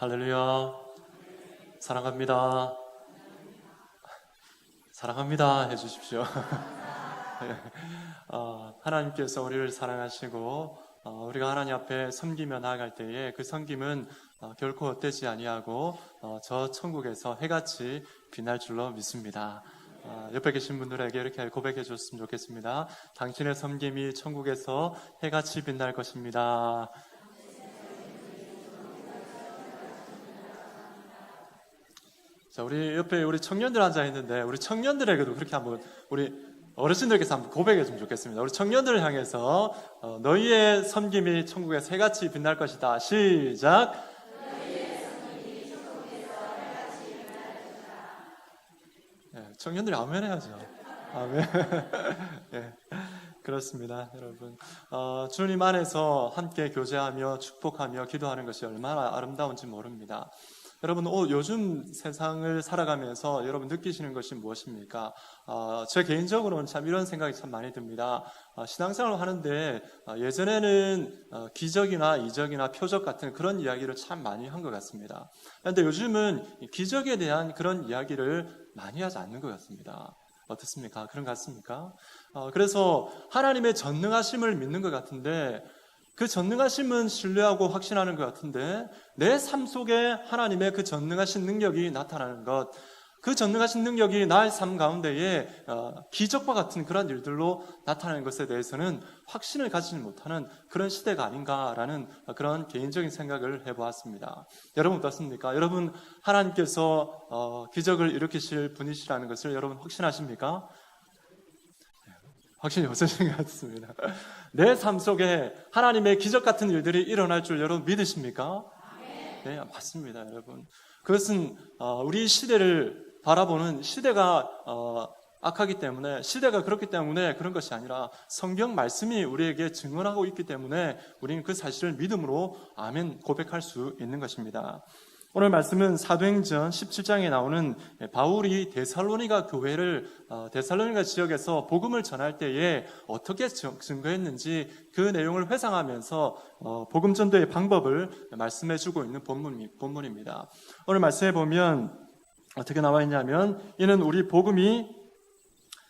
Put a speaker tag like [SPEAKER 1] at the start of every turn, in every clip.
[SPEAKER 1] 할렐루야. 사랑합니다. 사랑합니다 해주십시오. 하나님께서 우리를 사랑하시고 우리가 하나님 앞에 섬기며 나아갈 때에 그 섬김은 결코 헛되지 아니하고 저 천국에서 해같이 빛날 줄로 믿습니다. 옆에 계신 분들에게 이렇게 고백해 줬으면 좋겠습니다. 당신의 섬김이 천국에서 해같이 빛날 것입니다. 자, 우리 옆에 우리 청년들 앉아 있는데 우리 청년들에게도 그렇게 한번 우리 어르신들께서 한번 고백해 주면 좋겠습니다. 우리 청년들을 향해서 너희의 섬김이 천국에서 해같이 빛날 것이다. 시작. 너희의 섬김이 천국에서 해같이 빛날 것이다. 네, 청년들이 아멘 해야죠. 아멘. 네, 그렇습니다, 여러분. 주님 안에서 함께 교제하며 축복하며 기도하는 것이 얼마나 아름다운지 모릅니다. 여러분, 요즘 세상을 살아가면서 여러분 느끼시는 것이 무엇입니까? 제 개인적으로는 참 이런 생각이 참 많이 듭니다. 신앙생활을 하는데 예전에는 기적이나 이적이나 표적 같은 그런 이야기를 참 많이 한 것 같습니다. 그런데 요즘은 기적에 대한 그런 이야기를 많이 하지 않는 것 같습니다. 어떻습니까? 그런 것 같습니까? 그래서 하나님의 전능하심을 믿는 것 같은데 그 전능하심은 신뢰하고 확신하는 것 같은데 내 삶 속에 하나님의 그 전능하신 능력이 나타나는 것, 그 전능하신 능력이 나의 삶 가운데에 기적과 같은 그런 일들로 나타나는 것에 대해서는 확신을 가지지 못하는 그런 시대가 아닌가라는 그런 개인적인 생각을 해보았습니다. 여러분 어떻습니까? 여러분 하나님께서 기적을 일으키실 분이시라는 것을 여러분 확신하십니까? 확신이 없으신 것 같습니다. 내 삶 속에 하나님의 기적 같은 일들이 일어날 줄 여러분 믿으십니까? 네, 맞습니다, 여러분. 그것은 우리 시대를 바라보는 시대가 악하기 때문에, 시대가 그렇기 때문에 그런 것이 아니라 성경 말씀이 우리에게 증언하고 있기 때문에 우리는 그 사실을 믿음으로 아멘 고백할 수 있는 것입니다. 오늘 말씀은 사도행전 17장에 나오는 바울이 데살로니가 교회를 데살로니가 지역에서 복음을 전할 때에 어떻게 증거했는지 그 내용을 회상하면서 복음 전도의 방법을 말씀해주고 있는 본문입니다. 오늘 말씀해 보면 어떻게 나와 있냐면 이는 우리 복음이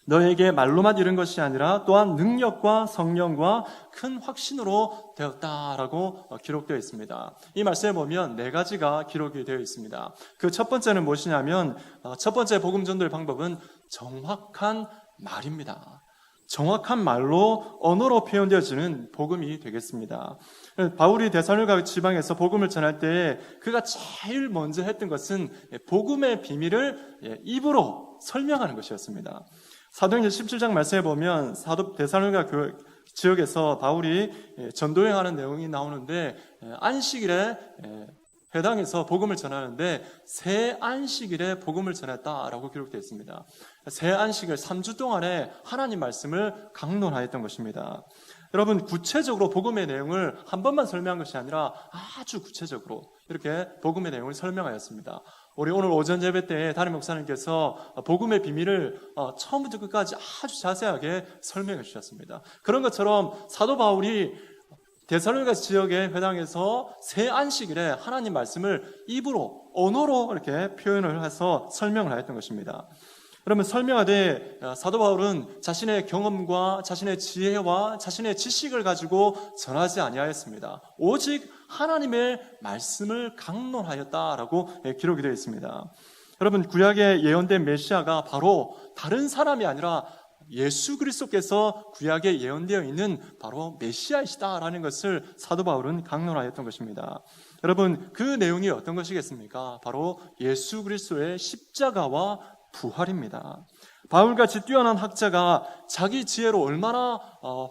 [SPEAKER 1] 너에게 말로만 이른 것이 아니라 또한 능력과 성령과 큰 확신으로 되었다라고 기록되어 있습니다. 이 말씀에 보면 네 가지가 기록이 되어 있습니다. 그 첫 번째는 무엇이냐면 첫 번째 복음 전도의 방법은 정확한 말입니다. 정확한 말로 언어로 표현되어지는 복음이 되겠습니다. 바울이 데살로니가 지방에서 복음을 전할 때 그가 제일 먼저 했던 것은 복음의 비밀을 입으로 설명하는 것이었습니다. 사도행전 17장 말씀에 보면 데살로니가 지역에서 바울이 전도행하는 내용이 나오는데 안식일에 회당에서 복음을 전하는데 새 안식일에 복음을 전했다라고 기록되어 있습니다. 새 안식일 3주 동안에 하나님 말씀을 강론하였던 것입니다. 여러분 구체적으로 복음의 내용을 한 번만 설명한 것이 아니라 아주 구체적으로 이렇게 복음의 내용을 설명하였습니다. 우리 오늘 오전 예배 때 담임 목사님께서 복음의 비밀을 처음부터 끝까지 아주 자세하게 설명해 주셨습니다. 그런 것처럼 사도 바울이 데살로니가 지역의 회당에서 새 안식일에 하나님 말씀을 입으로 언어로 이렇게 표현을 해서 설명을 하였던 것입니다. 그러면 설명하되 사도 바울은 자신의 경험과 자신의 지혜와 자신의 지식을 가지고 전하지 아니하였습니다. 오직 하나님의 말씀을 강론하였다라고 기록이 되어 있습니다. 여러분 구약에 예언된 메시아가 바로 다른 사람이 아니라 예수 그리스도께서 구약에 예언되어 있는 바로 메시아이시다라는 것을 사도 바울은 강론하였던 것입니다. 여러분 그 내용이 어떤 것이겠습니까? 바로 예수 그리스도의 십자가와 부활입니다. 바울같이 뛰어난 학자가 자기 지혜로 얼마나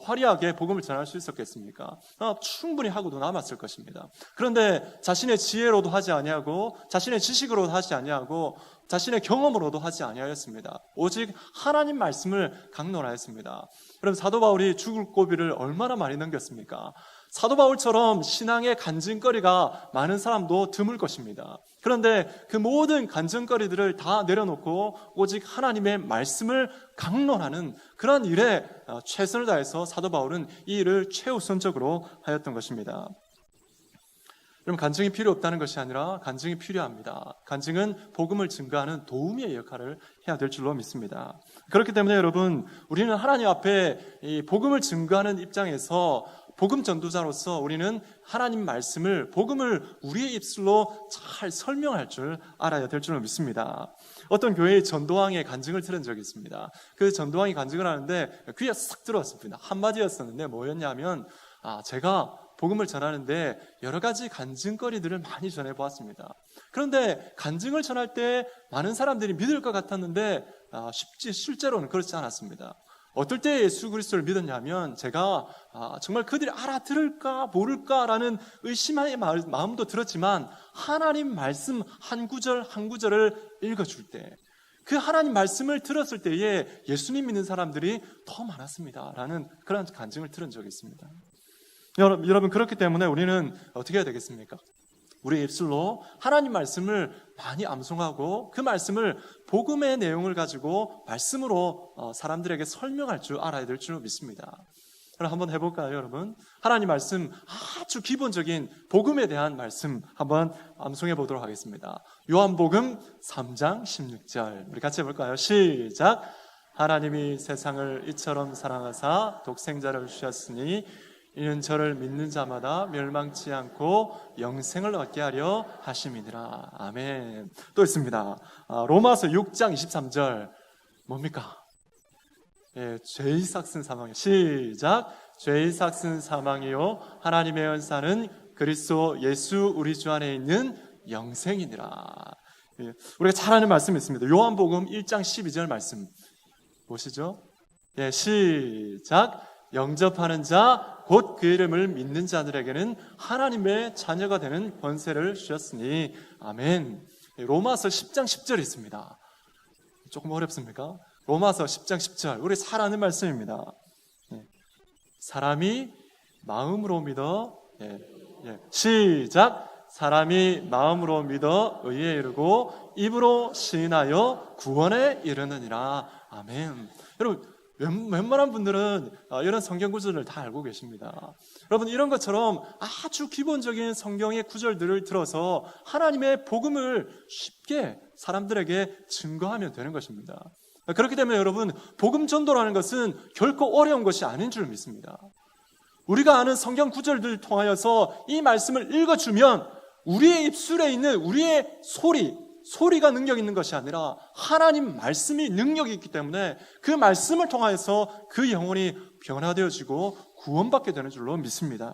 [SPEAKER 1] 화려하게 복음을 전할 수 있었겠습니까? 충분히 하고도 남았을 것입니다. 그런데 자신의 지혜로도 하지 아니하고 자신의 지식으로도 하지 아니하고 자신의 경험으로도 하지 아니하였습니다. 오직 하나님 말씀을 강론하였습니다. 그럼 사도 바울이 죽을 고비를 얼마나 많이 넘겼습니까? 사도 바울처럼 신앙의 간증거리가 많은 사람도 드물 것입니다. 그런데 그 모든 간증거리들을 다 내려놓고 오직 하나님의 말씀을 강론하는 그런 일에 최선을 다해서 사도 바울은 이 일을 최우선적으로 하였던 것입니다. 여러분, 간증이 필요 없다는 것이 아니라 간증이 필요합니다. 간증은 복음을 증거하는 도우미의 역할을 해야 될 줄로 믿습니다. 그렇기 때문에 여러분, 우리는 하나님 앞에 이 복음을 증거하는 입장에서 복음 전도자로서 우리는 하나님 말씀을, 복음을 우리의 입술로 잘 설명할 줄 알아야 될 줄로 믿습니다. 어떤 교회의 전도왕의 간증을 들은 적이 있습니다. 그 전도왕이 간증을 하는데 귀에 싹 들어왔습니다. 한마디였었는데 뭐였냐면, 제가 복음을 전하는데 여러 가지 간증거리들을 많이 전해보았습니다. 그런데 간증을 전할 때 많은 사람들이 믿을 것 같았는데 실제로는 그렇지 않았습니다. 어떨 때 예수 그리스도를 믿었냐면, 제가 정말 그들이 알아들을까 모를까라는 의심의 마음도 들었지만, 하나님 말씀 한 구절 한 구절을 읽어줄 때, 그 하나님 말씀을 들었을 때에 예수님 믿는 사람들이 더 많았습니다라는 그런 간증을 들은 적이 있습니다. 여러분, 그렇기 때문에 우리는 어떻게 해야 되겠습니까? 우리 입술로 하나님 말씀을 많이 암송하고 그 말씀을, 복음의 내용을 가지고 말씀으로 사람들에게 설명할 줄 알아야 될 줄 믿습니다. 그럼 한번 해볼까요, 여러분? 하나님 말씀, 아주 기본적인 복음에 대한 말씀 한번 암송해 보도록 하겠습니다. 요한복음 3장 16절 우리 같이 해볼까요? 시작! 하나님이 세상을 이처럼 사랑하사 독생자를 주셨으니 이는 저를 믿는 자마다 멸망치 않고 영생을 얻게 하려 하심이니라. 아멘. 또 있습니다. 로마서 6장 23절 뭡니까? 죄의 삭슨 사망이요. 시작! 죄의 삭슨 사망이요 하나님의 연사는 그리스도 예수 우리 주 안에 있는 영생이니라. 우리가 잘 아는 말씀이 있습니다. 요한복음 1장 12절 말씀 보시죠. 시작! 영접하는 자 곧 그 이름을 믿는 자들에게는 하나님의 자녀가 되는 권세를 주셨으니. 아멘. 로마서 10장 10절이 있습니다. 조금 어렵습니까? 로마서 10장 10절 우리 잘 아는 말씀입니다. 사람이 마음으로 믿어 시작! 사람이 마음으로 믿어 의에 이르고 입으로 시인하여 구원에 이르느니라. 아멘. 여러분, 웬만한 분들은 이런 성경 구절을 다 알고 계십니다. 여러분, 이런 것처럼 아주 기본적인 성경의 구절들을 들어서 하나님의 복음을 쉽게 사람들에게 증거하면 되는 것입니다. 그렇기 때문에 여러분, 복음 전도라는 것은 결코 어려운 것이 아닌 줄 믿습니다. 우리가 아는 성경 구절들을 통하여서 이 말씀을 읽어주면 우리의 입술에 있는 우리의 소리가 능력 있는 것이 아니라 하나님 말씀이 능력이 있기 때문에 그 말씀을 통하여서 그 영혼이 변화되어지고 구원받게 되는 줄로 믿습니다.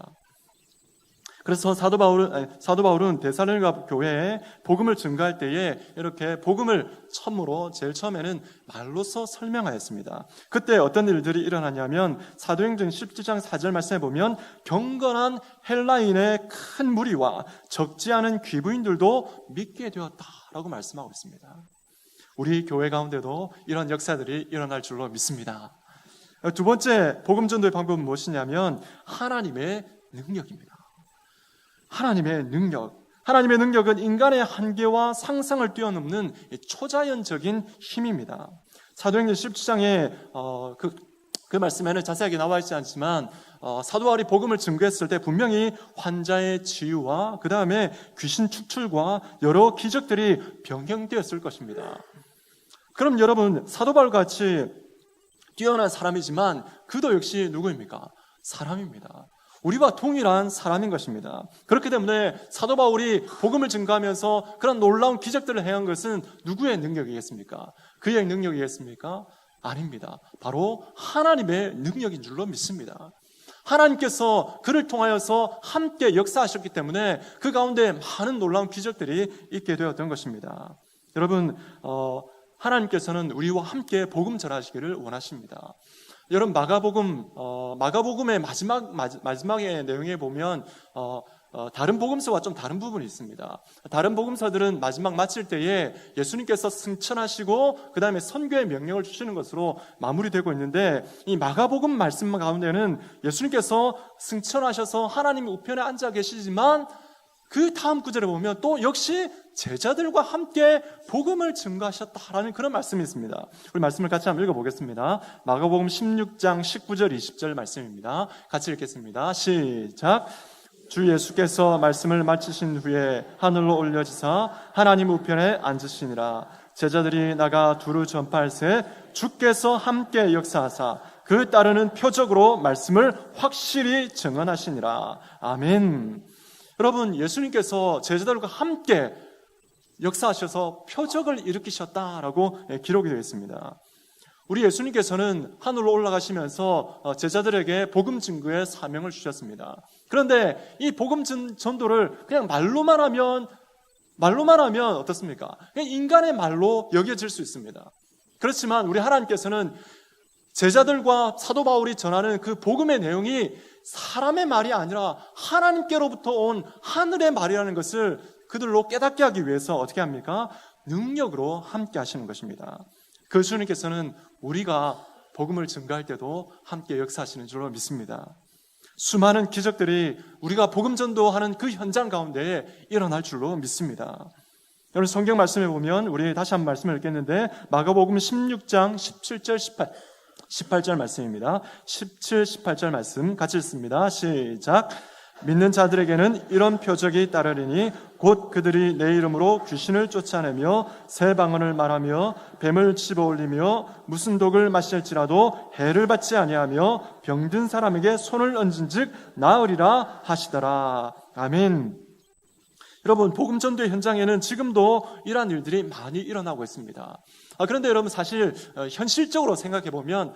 [SPEAKER 1] 그래서 사도 바울은 데살로니가 교회에 복음을 증거할 때에 이렇게 복음을 제일 처음에는 말로서 설명하였습니다. 그때 어떤 일들이 일어나냐면 사도행전 17장 4절 말씀에 보면 경건한 헬라인의 큰 무리와 적지 않은 귀부인들도 믿게 되었다라고 말씀하고 있습니다. 우리 교회 가운데도 이런 역사들이 일어날 줄로 믿습니다. 두 번째 복음 전도의 방법은 무엇이냐면 하나님의 능력입니다. 하나님의 능력은 인간의 한계와 상상을 뛰어넘는 초자연적인 힘입니다. 사도행전 17장에 그 말씀에는 자세하게 나와 있지 않지만 사도 바울이 복음을 증거했을 때 분명히 환자의 치유와 그 다음에 귀신 축출과 여러 기적들이 병행되었을 것입니다. 그럼 여러분, 사도 바울같이 뛰어난 사람이지만 그도 역시 누구입니까? 사람입니다. 우리와 동일한 사람인 것입니다. 그렇기 때문에 사도 바울이 복음을 증거하면서 그런 놀라운 기적들을 행한 것은 누구의 능력이겠습니까? 그의 능력이겠습니까? 아닙니다. 바로 하나님의 능력인 줄로 믿습니다. 하나님께서 그를 통하여서 함께 역사하셨기 때문에 그 가운데 많은 놀라운 기적들이 있게 되었던 것입니다. 여러분, 하나님께서는 우리와 함께 복음 전하시기를 원하십니다. 여러분, 마가복음의 마지막의 내용에 보면 다른 복음서와 좀 다른 부분이 있습니다. 다른 복음서들은 마지막 마칠 때에 예수님께서 승천하시고 그 다음에 선교의 명령을 주시는 것으로 마무리되고 있는데, 이 마가복음 말씀 가운데는 예수님께서 승천하셔서 하나님 우편에 앉아 계시지만 그 다음 구절에 보면 또 역시 제자들과 함께 복음을 증거하셨다라는 그런 말씀이 있습니다. 우리 말씀을 같이 한번 읽어보겠습니다. 마가복음 16장 19절 20절 말씀입니다. 같이 읽겠습니다. 시작. 주 예수께서 말씀을 마치신 후에 하늘로 올려지사 하나님 우편에 앉으시니라. 제자들이 나가 두루 전파할새 주께서 함께 역사하사 그 따르는 표적으로 말씀을 확실히 증언하시니라. 아멘. 여러분, 예수님께서 제자들과 함께 역사하셔서 표적을 일으키셨다라고 기록이 되어 있습니다. 우리 예수님께서는 하늘로 올라가시면서 제자들에게 복음 증거의 사명을 주셨습니다. 그런데 이 복음 전도를 그냥 말로만 하면 어떻습니까? 그냥 인간의 말로 여겨질 수 있습니다. 그렇지만 우리 하나님께서는 제자들과 사도 바울이 전하는 그 복음의 내용이 사람의 말이 아니라 하나님께로부터 온 하늘의 말이라는 것을 그들로 깨닫게 하기 위해서 어떻게 합니까? 능력으로 함께 하시는 것입니다. 그 주님께서는 우리가 복음을 증거할 때도 함께 역사하시는 줄로 믿습니다. 수많은 기적들이 우리가 복음 전도하는 그 현장 가운데에 일어날 줄로 믿습니다. 여러분, 성경 말씀에 보면 우리 다시 한번 말씀을 읽겠는데 마가복음 16장 17절 18절 말씀입니다. 17, 18절 말씀 같이 읽습니다. 시작. 믿는 자들에게는 이런 표적이 따르리니 곧 그들이 내 이름으로 귀신을 쫓아내며 새 방언을 말하며 뱀을 집어올리며 무슨 독을 마실지라도 해를 받지 아니하며 병든 사람에게 손을 얹은즉 나으리라 하시더라. 아멘. 여러분, 복음 전도의 현장에는 지금도 이러한 일들이 많이 일어나고 있습니다. 그런데 여러분, 사실 현실적으로 생각해 보면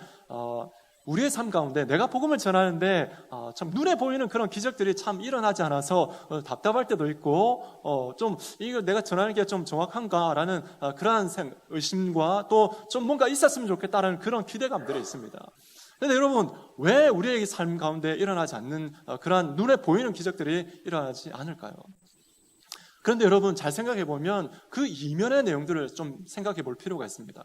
[SPEAKER 1] 우리의 삶 가운데 내가 복음을 전하는데 참 눈에 보이는 그런 기적들이 참 일어나지 않아서 답답할 때도 있고 좀 이거 내가 전하는 게 좀 정확한가라는 그러한 의심과 또 좀 뭔가 있었으면 좋겠다라는 그런 기대감들이 있습니다. 그런데 여러분, 왜 우리의 삶 가운데 일어나지 않는 그러한 눈에 보이는 기적들이 일어나지 않을까요? 그런데 여러분, 잘 생각해 보면 그 이면의 내용들을 좀 생각해 볼 필요가 있습니다.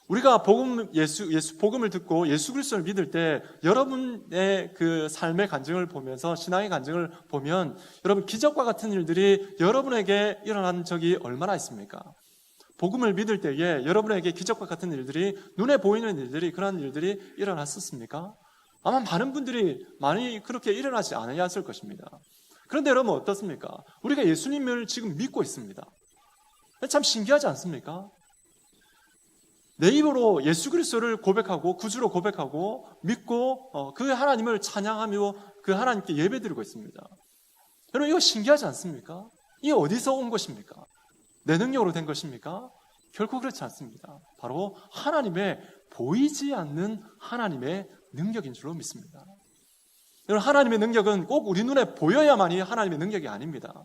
[SPEAKER 1] 우리가 복음을 듣고 예수 그리스도를 믿을 때 여러분의 그 삶의 간증을 보면서 신앙의 간증을 보면 여러분, 기적과 같은 일들이 여러분에게 일어난 적이 얼마나 있습니까? 복음을 믿을 때에 여러분에게 기적과 같은 일들이, 눈에 보이는 일들이, 그런 일들이 일어났었습니까? 아마 많은 분들이 많이 그렇게 일어나지 않았을 것입니다. 그런데 여러분, 어떻습니까? 우리가 예수님을 지금 믿고 있습니다. 참 신기하지 않습니까? 내 입으로 예수 그리스도를 고백하고 구주로 고백하고 믿고 그 하나님을 찬양하며 그 하나님께 예배드리고 있습니다. 여러분, 이거 신기하지 않습니까? 이게 어디서 온 것입니까? 내 능력으로 된 것입니까? 결코 그렇지 않습니다. 바로 하나님의 보이지 않는 하나님의 능력인 줄로 믿습니다. 여러분, 하나님의 능력은 꼭 우리 눈에 보여야만이 하나님의 능력이 아닙니다.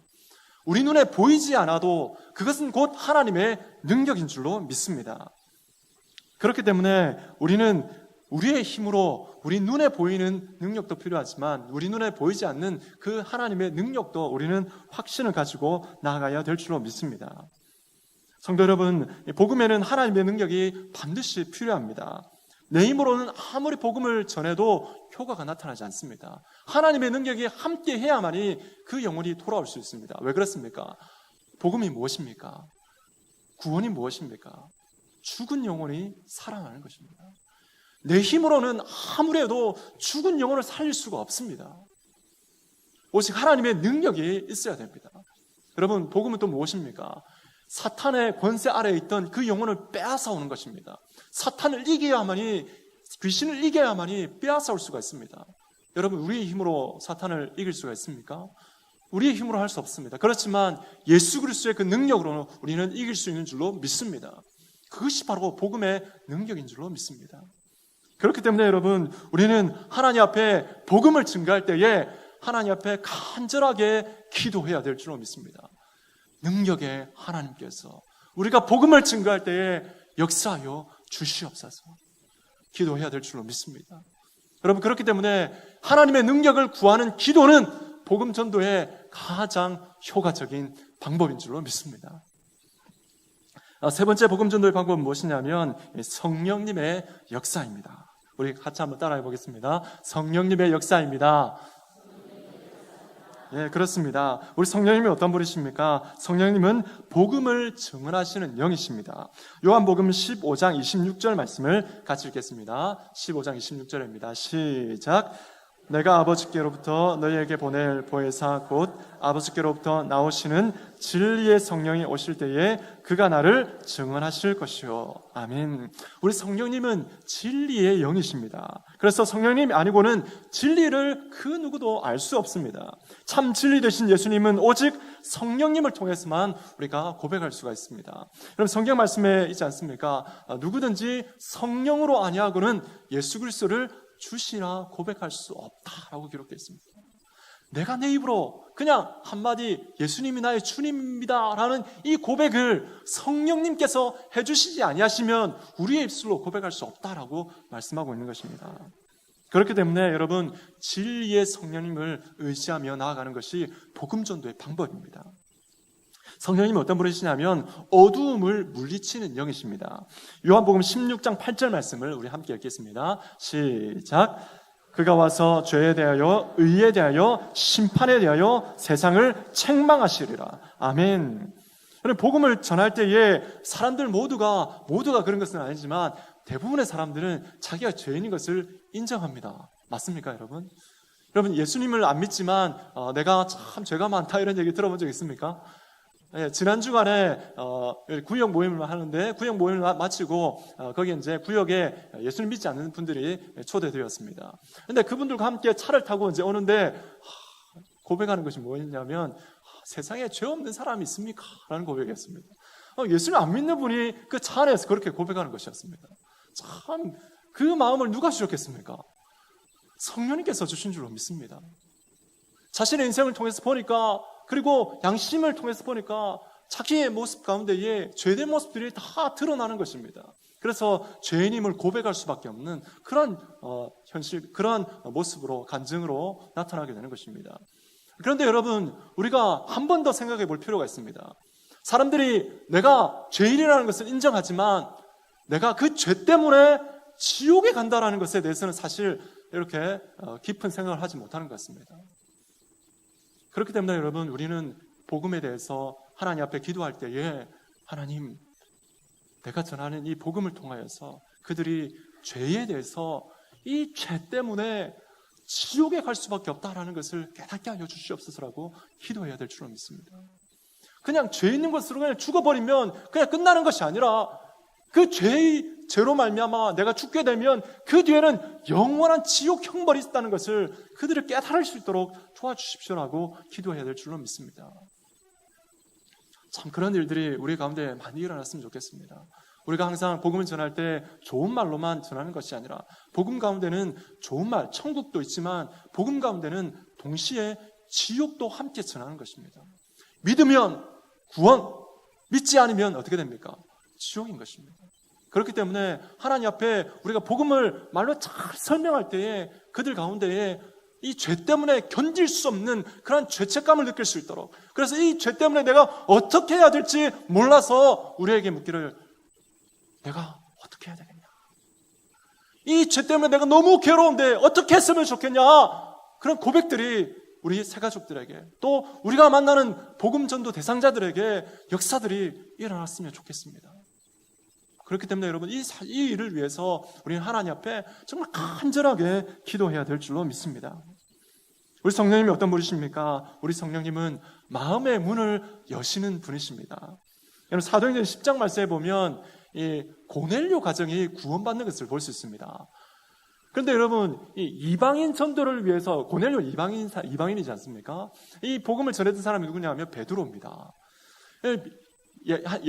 [SPEAKER 1] 우리 눈에 보이지 않아도 그것은 곧 하나님의 능력인 줄로 믿습니다. 그렇기 때문에 우리는 우리의 힘으로 우리 눈에 보이는 능력도 필요하지만 우리 눈에 보이지 않는 그 하나님의 능력도 우리는 확신을 가지고 나아가야 될 줄로 믿습니다. 성도 여러분, 복음에는 하나님의 능력이 반드시 필요합니다. 내 힘으로는 아무리 복음을 전해도 효과가 나타나지 않습니다. 하나님의 능력이 함께 해야만이 그 영혼이 돌아올 수 있습니다. 왜 그렇습니까? 복음이 무엇입니까? 구원이 무엇입니까? 죽은 영혼이 살아나는 것입니다. 내 힘으로는 아무리 해도 죽은 영혼을 살릴 수가 없습니다. 오직 하나님의 능력이 있어야 됩니다. 여러분, 복음은 또 무엇입니까? 사탄의 권세 아래에 있던 그 영혼을 빼앗아오는 것입니다. 사탄을 이겨야만이, 귀신을 이겨야만이 빼앗아올 수가 있습니다. 여러분, 우리의 힘으로 사탄을 이길 수가 있습니까? 우리의 힘으로 할 수 없습니다. 그렇지만 예수 그리스도의 그 능력으로는 우리는 이길 수 있는 줄로 믿습니다. 그것이 바로 복음의 능력인 줄로 믿습니다. 그렇기 때문에 여러분, 우리는 하나님 앞에 복음을 증거할 때에 하나님 앞에 간절하게 기도해야 될 줄로 믿습니다. 능력의 하나님께서 우리가 복음을 증거할 때에 역사하여 주시옵소서 기도해야 될 줄로 믿습니다. 여러분, 그렇기 때문에 하나님의 능력을 구하는 기도는 복음 전도의 가장 효과적인 방법인 줄로 믿습니다. 세 번째 복음 전도의 방법은 무엇이냐면 성령님의 역사입니다. 우리 같이 한번 따라해 보겠습니다. 성령님의 역사입니다. 예, 그렇습니다. 우리 성령님이 어떤 분이십니까? 성령님은 복음을 증언하시는 영이십니다. 요한복음 15장 26절 말씀을 같이 읽겠습니다. 15장 26절입니다. 시작. 내가 아버지께로부터 너희에게 보낼 보혜사 곧 아버지께로부터 나오시는 진리의 성령이 오실 때에 그가 나를 증언하실 것이요. 아멘. 우리 성령님은 진리의 영이십니다. 그래서 성령님이 아니고는 진리를 그 누구도 알 수 없습니다. 참 진리 되신 예수님은 오직 성령님을 통해서만 우리가 고백할 수가 있습니다. 그럼 성경 말씀에 있지 않습니까? 누구든지 성령으로 아니하고는 예수 그리스도를 주시나 고백할 수 없다라고 기록되어 있습니다. 내가 내 입으로 그냥 한마디 예수님이 나의 주님입니다 라는 이 고백을 성령님께서 해주시지 아니하시면 우리의 입술로 고백할 수 없다라고 말씀하고 있는 것입니다. 그렇기 때문에 여러분, 진리의 성령님을 의지하며 나아가는 것이 복음전도의 방법입니다. 성령님이 어떤 분이시냐면 어두움을 물리치는 영이십니다. 요한복음 16장 8절 말씀을 우리 함께 읽겠습니다. 시작. 그가 와서 죄에 대하여 의에 대하여 심판에 대하여 세상을 책망하시리라. 아멘. 복음을 전할 때에 사람들 모두가 그런 것은 아니지만 대부분의 사람들은 자기가 죄인인 것을 인정합니다. 맞습니까, 여러분? 여러분, 예수님을 안 믿지만 내가 참 죄가 많다 이런 얘기 들어본 적 있습니까? 예, 지난 주간에 구역 모임을 하는데 구역 모임을 마치고 거기 이제 구역에 예수님 믿지 않는 분들이 초대되었습니다. 근데 그분들과 함께 차를 타고 이제 오는데 고백하는 것이 뭐였냐면 세상에 죄 없는 사람이 있습니까? 라는 고백이었습니다. 예수님 안 믿는 분이 그 차 안에서 그렇게 고백하는 것이었습니다. 참 그 마음을 누가 주셨겠습니까? 성령님께서 주신 줄로 믿습니다. 자신의 인생을 통해서 보니까, 그리고 양심을 통해서 보니까 자기의 모습 가운데에 죄된 모습들이 다 드러나는 것입니다. 그래서 죄인임을 고백할 수밖에 없는 그런 현실, 그런 모습으로, 간증으로 나타나게 되는 것입니다. 그런데 여러분, 우리가 한 번 더 생각해 볼 필요가 있습니다. 사람들이 내가 죄인이라는 것을 인정하지만 내가 그 죄 때문에 지옥에 간다라는 것에 대해서는 사실 이렇게 깊은 생각을 하지 못하는 것 같습니다. 그렇기 때문에 여러분, 우리는 복음에 대해서 하나님 앞에 기도할 때에 하나님, 내가 전하는 이 복음을 통하여서 그들이 죄에 대해서 이 죄 때문에 지옥에 갈 수밖에 없다라는 것을 깨닫게 하여 주시옵소서라고 기도해야 될 줄로 믿습니다. 그냥 죄 있는 것으로 그냥 죽어버리면 그냥 끝나는 것이 아니라 그 죄로 말미암아 내가 죽게 되면 그 뒤에는 영원한 지옥 형벌이 있다는 것을 그들을 깨달을 수 있도록 도와주십시오라고 기도해야 될 줄로 믿습니다. 참 그런 일들이 우리 가운데 많이 일어났으면 좋겠습니다. 우리가 항상 복음을 전할 때 좋은 말로만 전하는 것이 아니라 복음 가운데는 좋은 말, 천국도 있지만 복음 가운데는 동시에 지옥도 함께 전하는 것입니다. 믿으면 구원, 믿지 않으면 어떻게 됩니까? 지옥인 것입니다. 그렇기 때문에 하나님 앞에 우리가 복음을 말로 잘 설명할 때에 그들 가운데에 이 죄 때문에 견딜 수 없는 그런 죄책감을 느낄 수 있도록, 그래서 이 죄 때문에 내가 어떻게 해야 될지 몰라서 우리에게 묻기를, 내가 어떻게 해야 되겠냐? 이 죄 때문에 내가 너무 괴로운데 어떻게 했으면 좋겠냐? 그런 고백들이 우리 새가족들에게, 또 우리가 만나는 복음전도 대상자들에게 역사들이 일어났으면 좋겠습니다. 그렇기 때문에 여러분, 이 일을 위해서 우리는 하나님 앞에 정말 간절하게 기도해야 될 줄로 믿습니다. 우리 성령님이 어떤 분이십니까? 우리 성령님은 마음의 문을 여시는 분이십니다. 여러분, 사도행전 10장 말씀에 보면 이 고넬료 가정이 구원받는 것을 볼 수 있습니다. 그런데 여러분, 이 이방인 전도를 위해서, 고넬료 이방인이지 않습니까? 이 복음을 전했던 사람이 누구냐면 베드로입니다.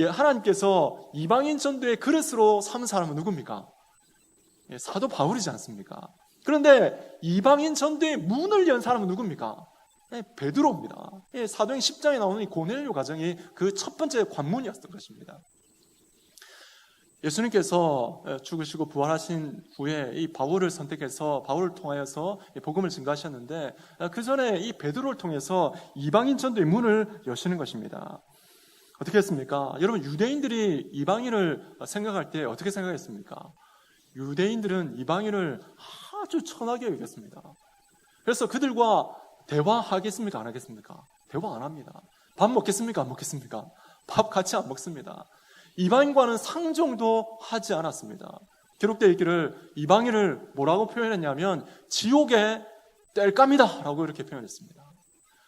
[SPEAKER 1] 하나님께서 이방인 전도의 그릇으로 삼은 사람은 누굽니까? 사도 바울이지 않습니까? 그런데 이방인 전도의 문을 연 사람은 누굽니까? 베드로입니다. 사도행 10장에 나오는 이 고넬료 가정이 그 첫 번째 관문이었던 것입니다. 예수님께서 죽으시고 부활하신 후에 이 바울을 선택해서 바울을 통하여서 복음을 증거하셨는데, 그 전에 이 베드로를 통해서 이방인 전도의 문을 여시는 것입니다. 어떻게 했습니까? 여러분, 유대인들이 이방인을 생각할 때 어떻게 생각했습니까? 유대인들은 이방인을 아주 천하게 여겼습니다. 그래서 그들과 대화하겠습니까? 안 하겠습니까? 대화 안 합니다. 밥 먹겠습니까? 안 먹겠습니까? 밥 같이 안 먹습니다. 이방인과는 상종도 하지 않았습니다. 기록되어 있기를 이방인을 뭐라고 표현했냐면 지옥의 땔감이다 라고 이렇게 표현했습니다.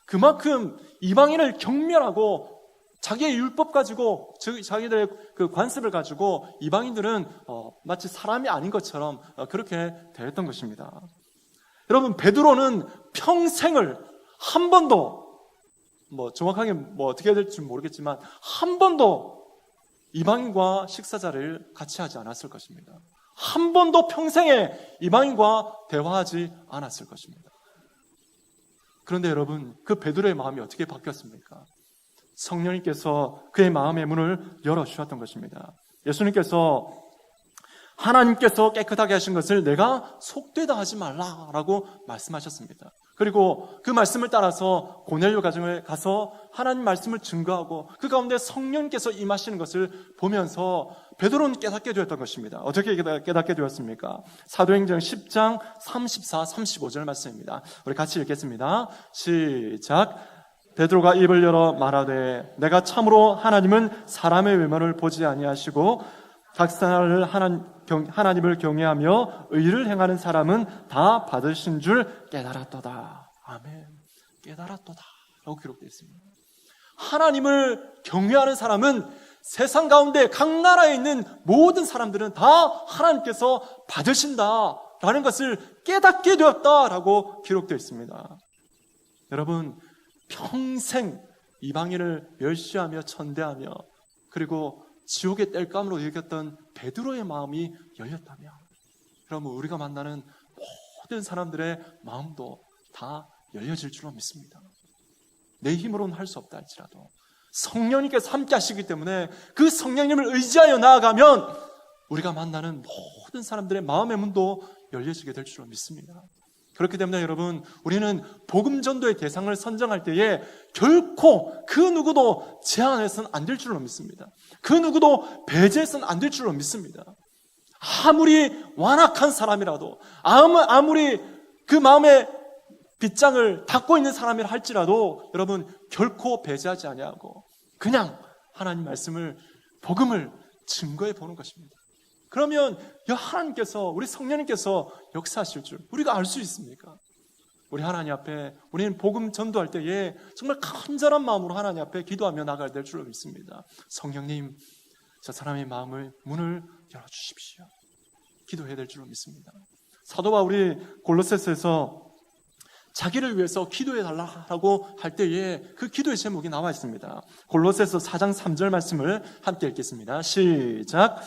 [SPEAKER 1] 그만큼 이방인을 경멸하고 자기의 율법 가지고, 자기들의 그 관습을 가지고 이방인들은 마치 사람이 아닌 것처럼 그렇게 대했던 것입니다. 여러분, 베드로는 평생을 한 번도, 정확하게 어떻게 해야 될지 모르겠지만 한 번도 이방인과 식사 자리를 같이 하지 않았을 것입니다. 한 번도 평생에 이방인과 대화하지 않았을 것입니다. 그런데 여러분, 그 베드로의 마음이 어떻게 바뀌었습니까? 성령님께서 그의 마음의 문을 열어주셨던 것입니다. 예수님께서 하나님께서 깨끗하게 하신 것을 내가 속되다 하지 말라라고 말씀하셨습니다. 그리고 그 말씀을 따라서 고넬료 가정에 가서 하나님 말씀을 증거하고 그 가운데 성령님께서 임하시는 것을 보면서 베드로는 깨닫게 되었던 것입니다. 어떻게 깨닫게 되었습니까? 사도행전 10장 34, 35절 말씀입니다. 우리 같이 읽겠습니다. 시작. 베드로가 입을 열어 말하되 내가 참으로 하나님은 사람의 외모를 보지 아니하시고 각 사람을 하나님을 경외하며 의를 행하는 사람은 다 받으신 줄 깨달았도다. 아멘. 깨달았도다 라고 기록되어 있습니다. 하나님을 경외하는 사람은 세상 가운데 각 나라에 있는 모든 사람들은 다 하나님께서 받으신다라는 것을 깨닫게 되었다라고 기록되어 있습니다. 여러분, 평생 이방인을 멸시하며 천대하며 그리고 지옥의 땔감으로 여겼던 베드로의 마음이 열렸다면, 여러분, 우리가 만나는 모든 사람들의 마음도 다 열려질 줄로 믿습니다. 내 힘으로는 할 수 없다 할지라도 성령님께서 함께 하시기 때문에 그 성령님을 의지하여 나아가면 우리가 만나는 모든 사람들의 마음의 문도 열려지게 될 줄로 믿습니다. 그렇기 때문에 여러분, 우리는 복음 전도의 대상을 선정할 때에 결코 그 누구도 제한해서는 안 될 줄로 믿습니다. 그 누구도 배제해서는 안 될 줄로 믿습니다. 아무리 완악한 사람이라도, 아무리 그 마음의 빗장을 닫고 있는 사람이라 할지라도 여러분, 결코 배제하지 아니하고 그냥 하나님 말씀을, 복음을 증거해 보는 것입니다. 그러면 하나님께서, 우리 성령님께서 역사하실 줄 우리가 알 수 있습니까? 우리 하나님 앞에, 우리는 복음 전도할 때에 정말 간절한 마음으로 하나님 앞에 기도하며 나가야 될 줄로 믿습니다. 성령님, 저 사람의 마음을, 문을 열어주십시오. 기도해야 될 줄로 믿습니다. 사도 바울이 골로새서에서 자기를 위해서 기도해달라고 할 때에 그 기도의 제목이 나와 있습니다. 골로새서 4장 3절 말씀을 함께 읽겠습니다. 시작.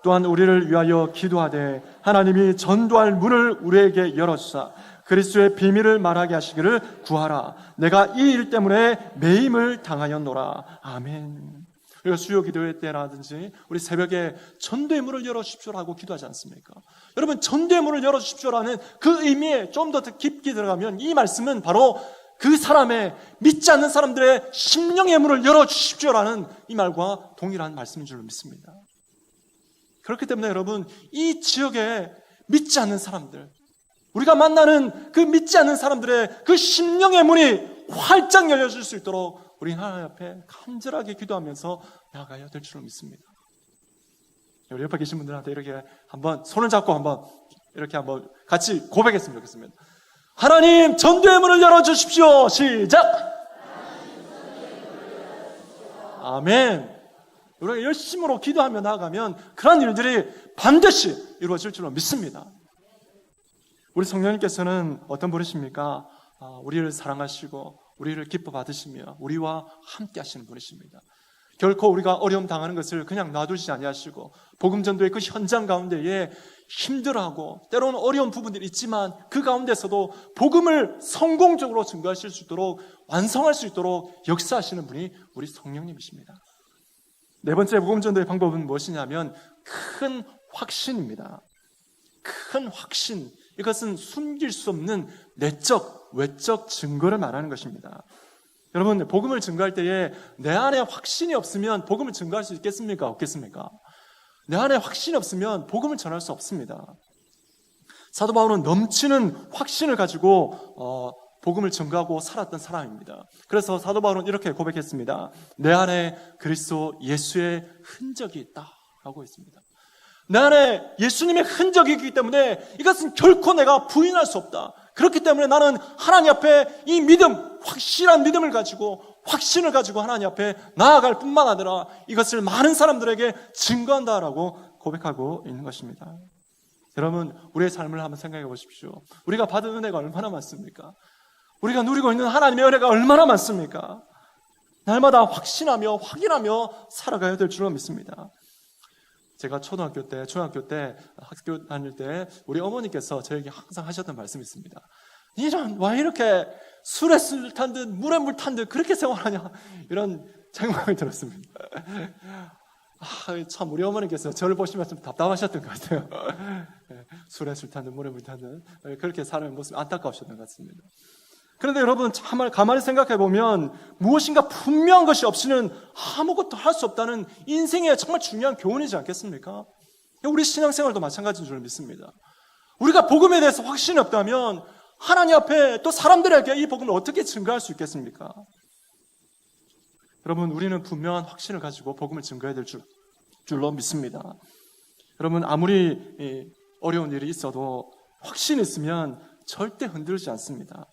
[SPEAKER 1] 또한 우리를 위하여 기도하되 하나님이 전도할 문을 우리에게 열어주사 그리스도의 비밀을 말하게 하시기를 구하라. 내가 이 일 때문에 매임을 당하였노라. 아멘. 우리가 수요 기도회 때라든지 우리 새벽에 전도의 문을 열어주십시오라고 기도하지 않습니까? 여러분, 전도의 문을 열어주십시오라는 그 의미에 좀 더 깊게 들어가면 이 말씀은 바로 그 사람의, 믿지 않는 사람들의 심령의 문을 열어주십시오라는 이 말과 동일한 말씀인 줄로 믿습니다. 그렇기 때문에 여러분, 이 지역에 믿지 않는 사람들, 우리가 만나는 그 믿지 않는 사람들의 그 심령의 문이 활짝 열려질 수 있도록 우리 하나님 앞에 간절하게 기도하면서 나아가야 될 줄로 믿습니다. 우리 옆에 계신 분들한테 이렇게 한번 손을 잡고 한번 이렇게 한번 같이 고백했으면 좋겠습니다. 하나님, 전도의 문을 열어주십시오. 시작! 아멘. 우리가 열심으로 기도하며 나아가면 그런 일들이 반드시 이루어질 줄로 믿습니다. 우리 성령님께서는 어떤 분이십니까? 우리를 사랑하시고 우리를 기뻐 받으시며 우리와 함께 하시는 분이십니다. 결코 우리가 어려움 당하는 것을 그냥 놔두시지 아니하시고 복음 전도의 그 현장 가운데에 힘들어하고 때로는 어려운 부분들이 있지만 그 가운데서도 복음을 성공적으로 증거하실 수 있도록, 완성할 수 있도록 역사하시는 분이 우리 성령님이십니다. 네 번째 복음 전도의 방법은 무엇이냐면 큰 확신입니다. 큰 확신. 이것은 숨길 수 없는 내적, 외적 증거를 말하는 것입니다. 여러분, 복음을 증거할 때에 내 안에 확신이 없으면 복음을 증거할 수 있겠습니까? 없겠습니까? 내 안에 확신이 없으면 복음을 전할 수 없습니다. 사도 바울은 넘치는 확신을 가지고 복음을 증거하고 살았던 사람입니다. 그래서 사도 바울은 이렇게 고백했습니다. 내 안에 그리스도 예수의 흔적이 있다라고 했습니다. 내 안에 예수님의 흔적이 있기 때문에 이것은 결코 내가 부인할 수 없다. 그렇기 때문에 나는 하나님 앞에 이 믿음, 확실한 믿음을 가지고 확신을 가지고 하나님 앞에 나아갈 뿐만 아니라 이것을 많은 사람들에게 증거한다라고 고백하고 있는 것입니다. 여러분, 우리의 삶을 한번 생각해 보십시오. 우리가 받은 은혜가 얼마나 많습니까? 우리가 누리고 있는 하나님의 은혜가 얼마나 많습니까? 날마다 확신하며 확인하며 살아가야 될 줄로 믿습니다. 제가 초등학교 때, 중학교 때, 학교 다닐 때 우리 어머니께서 저에게 항상 하셨던 말씀이 있습니다. 이런, 왜 이렇게 술에 술 탄 듯 물에 물 탄 듯 그렇게 생활하냐, 이런 생각이 들었습니다. 참 우리 어머니께서 저를 보시면 좀 답답하셨던 것 같아요. 술에 술 탄 듯 물에 물 탄 듯 그렇게 사는 모습이 안타까우셨던 것 같습니다. 그런데 여러분, 참 가만히 생각해 보면 무엇인가 분명한 것이 없이는 아무것도 할 수 없다는 인생의 정말 중요한 교훈이지 않겠습니까? 우리 신앙생활도 마찬가지인 줄 믿습니다. 우리가 복음에 대해서 확신이 없다면 하나님 앞에 또 사람들에게 이 복음을 어떻게 증거할 수 있겠습니까? 여러분, 우리는 분명한 확신을 가지고 복음을 증거해야 될 줄로 믿습니다. 여러분, 아무리 어려운 일이 있어도 확신이 있으면 절대 흔들리지 않습니다.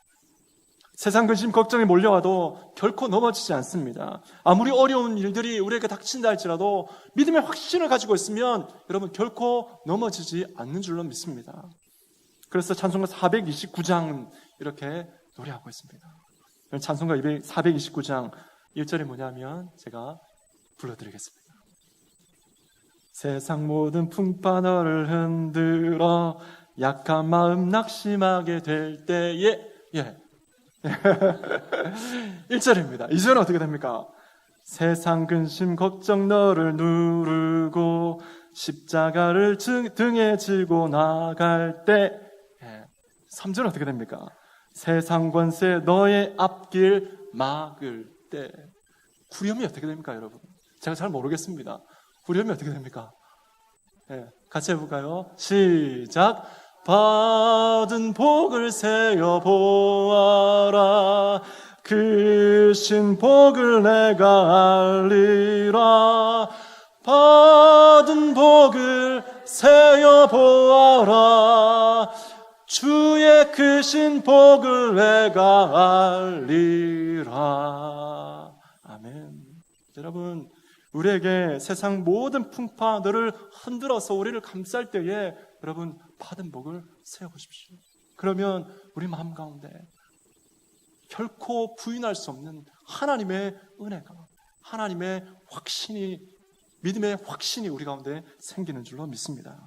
[SPEAKER 1] 세상 근심 걱정이 몰려와도 결코 넘어지지 않습니다. 아무리 어려운 일들이 우리에게 닥친다 할지라도 믿음의 확신을 가지고 있으면 여러분 결코 넘어지지 않는 줄로 믿습니다. 그래서 찬송가 429장 이렇게 노래하고 있습니다. 찬송가 429장 1절이 뭐냐면 제가 불러드리겠습니다. 세상 모든 풍파 너를 흔들어 약한 마음 낙심하게 될 때에 1절입니다. 2절은 어떻게 됩니까? 세상 근심 걱정 너를 누르고 십자가를 등에 지고 나갈 때 3절은 어떻게 됩니까? 세상 권세 너의 앞길 막을 때 후렴이 어떻게 됩니까, 여러분? 제가 잘 모르겠습니다. 후렴이 어떻게 됩니까? 같이 해볼까요? 시작! 받은 복을 세어 보아라. 그 신 복을 내가 알리라. 받은 복을 세어 보아라. 주의 크신 복을 내가 알리라. 아멘. 여러분, 우리에게 세상 모든 풍파들을 흔들어서 우리를 감쌀 때에 여러분 받은 복을 세워보십시오. 그러면 우리 마음 가운데 결코 부인할 수 없는 하나님의 은혜가, 하나님의 확신이, 믿음의 확신이 우리 가운데 생기는 줄로 믿습니다.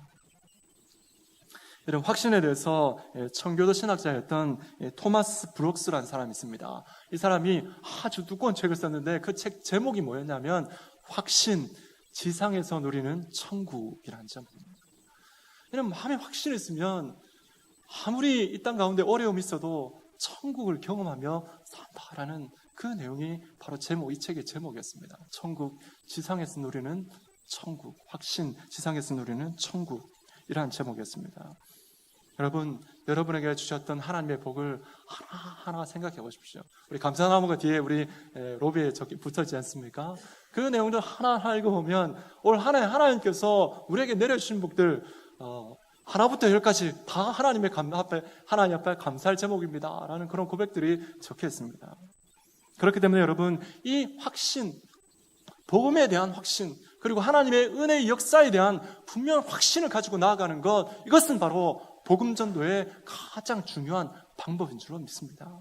[SPEAKER 1] 이런 확신에 대해서 청교도 신학자였던 토마스 브룩스라는 사람이 있습니다. 이 사람이 아주 두꺼운 책을 썼는데 그 책 제목이 뭐였냐면 확신, 지상에서 누리는 천국이라는 제목입니다. 이런 마음에 확신이 있으면 아무리 이 땅 가운데 어려움이 있어도 천국을 경험하며 산다라는 그 내용이 바로 이 책의 제목이었습니다. 천국, 지상에서 누리는 천국, 확신, 지상에서 누리는 천국이라는 제목이었습니다. 여러분, 여러분에게 주셨던 하나님의 복을 하나하나 생각해 보십시오. 우리 감사나무가 뒤에 우리 로비에 붙어있지 않습니까? 그 내용들 하나하나 읽어보면 올 한 해 하나님께서 우리에게 내려주신 복들 하나부터 열까지 다 하나님 앞에 감사할 제목입니다 라는 그런 고백들이 적혀 있습니다. 그렇기 때문에 여러분, 이 확신, 복음에 대한 확신, 그리고 하나님의 은혜의 역사에 대한 분명한 확신을 가지고 나아가는 것, 이것은 바로 복음 전도의 가장 중요한 방법인 줄로 믿습니다.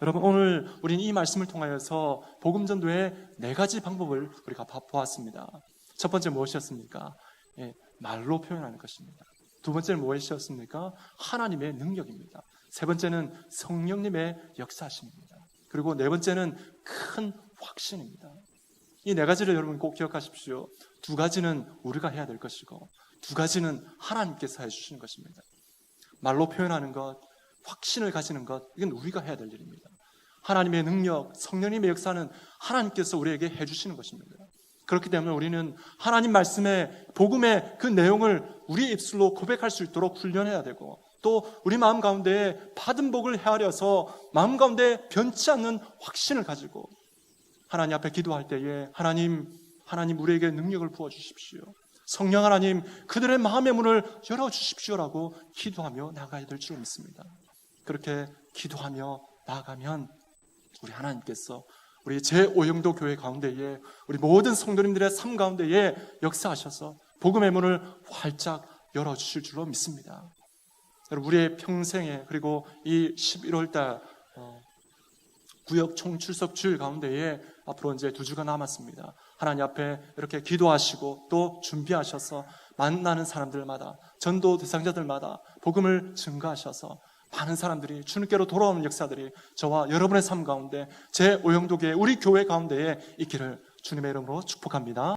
[SPEAKER 1] 여러분, 오늘 우리는 이 말씀을 통하여서 복음 전도의 4가지 방법을 우리가 보았습니다. 첫 번째 무엇이었습니까? 말로 표현하는 것입니다. 두 번째는 무엇이었습니까? 하나님의 능력입니다. 세 번째는 성령님의 역사심입니다. 그리고 네 번째는 큰 확신입니다. 이 4가지를 여러분 꼭 기억하십시오. 2가지는 우리가 해야 될 것이고 2가지는 하나님께서 해주시는 것입니다. 말로 표현하는 것, 확신을 가지는 것, 이건 우리가 해야 될 일입니다. 하나님의 능력, 성령님의 역사는 하나님께서 우리에게 해주시는 것입니다. 그렇기 때문에 우리는 하나님 말씀의 복음의 그 내용을 우리 입술로 고백할 수 있도록 훈련해야 되고, 또 우리 마음 가운데 받은 복을 헤아려서 마음 가운데 변치 않는 확신을 가지고 하나님 앞에 기도할 때에 하나님 우리에게 능력을 부어주십시오. 성령 하나님, 그들의 마음의 문을 열어주십시오라고 기도하며 나가야 될 줄 믿습니다. 그렇게 기도하며 나아가면 우리 하나님께서 우리 제5영도 교회 가운데에 우리 모든 성도님들의 삶 가운데에 역사하셔서 복음의 문을 활짝 열어주실 줄로 믿습니다. 여러분, 우리의 평생에, 그리고 이 11월달 구역 총출석 주일 가운데에 앞으로 이제 2주가 남았습니다. 하나님 앞에 이렇게 기도하시고 또 준비하셔서 만나는 사람들마다, 전도 대상자들마다 복음을 증거하셔서 많은 사람들이 주님께로 돌아오는 역사들이 저와 여러분의 삶 가운데 제5영도교회 우리 교회 가운데에 있기를 주님의 이름으로 축복합니다.